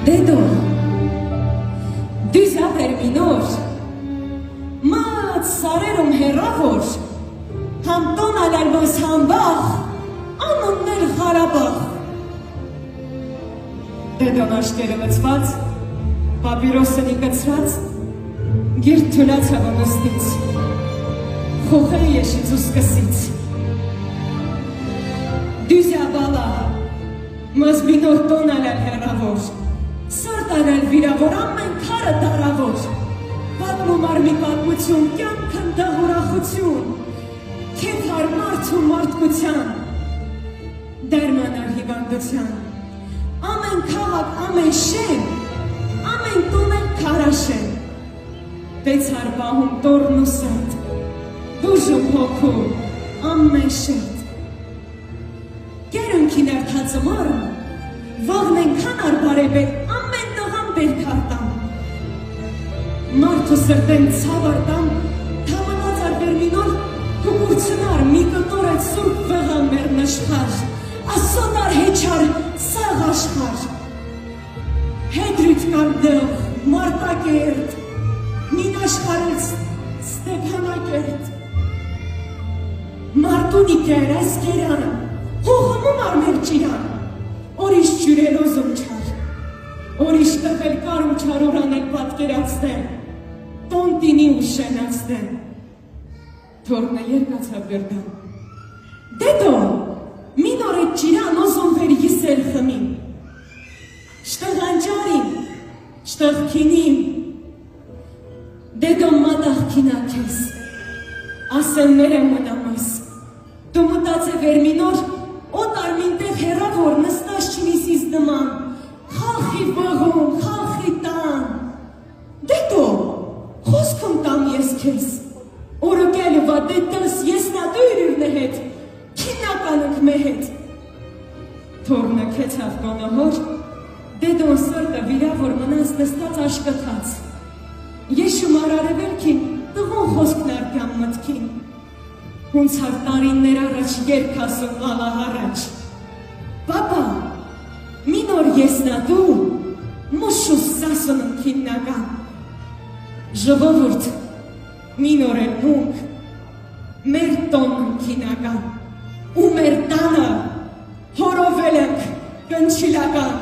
Dedo, düza terminor, mat sarerum herravor, ham ton alalbos ham bach, anonner Ղարաբաղ. Դեդոն աշկերը լծված, պապիրոսնի կծրած, գիրտ թուլած հավանստից, խոխը եշից ու սկսից. Դյուզյա բալա, մզբինոր տոն ալալ հեռավոր, սարդ ալալ վիրավոր, ամեն քարը դարավոր, պատմում արմի պատմություն, կյանքն դահուրախություն, քեթ հարմարդ ու մարդկության, դերմանար հիվանդության, ամեն քաղաք, ամեն շեն, ամեն տունել քարաշեն, բեցար բահում տորն ու սատ, բուժում հոգու, ամեն շետ, Գերունքին երթածը մարմ, վաղն ենքան արբարև է, ամեն տղան բերքարտան, մարդու սրտեն ցավարտան, թամանած արբերմինոր, կուկուրցնար, մի կտոր այդ սուրկ վղան մեր նշխար, ասոնար հեչար, սաղ աշխար, հետրիտ կարդեղ, մարտակերտ, մին աշխարեց, ստեփանակերտ, մարդունի կեր, այս կերան, Հողմում արմեր ճիրան, օրիշ ջուրել ոզում չար, օրիշ տղել կարում չար ուրանել պատկերացնեն, տոնտինի ու շենացնեն, թորնը երկացավ գրդան. Դեդո, մին օրետ ճիրան ոզում վեր յիսել խմին, շտղանջարին, շտղքինին, դեդո մատաղ կինա կեզ, ասելներ եմ մնամաս, դու մտած է վերմինոր, Օտար մինտեղ հեռավոր նստաշ չնիսիս նման, խալխի վղում, խալխի տան, դետո, խոսքում տամ ես կեզ, օրոկելը վատետս ես նադու իրիրն է հետ, քինականըք մե հետ, թորնը կեցավ կոնահոր, դեդոն սրտը վիրավոր մնաց նստած աշկթած, եշում արարևելքին, տղոն խոսքն արկյամ մտքին, Հունցար տարիններ առաջ երկասում ալահ առաջ, Պապա, մին օր եսնադու, մուշուս սասունն քիննական, ժվովուրդ, մին օր էլ մունք, մեր տոնն քինական, ու մեր տանը հորովել ենք կնչիլական,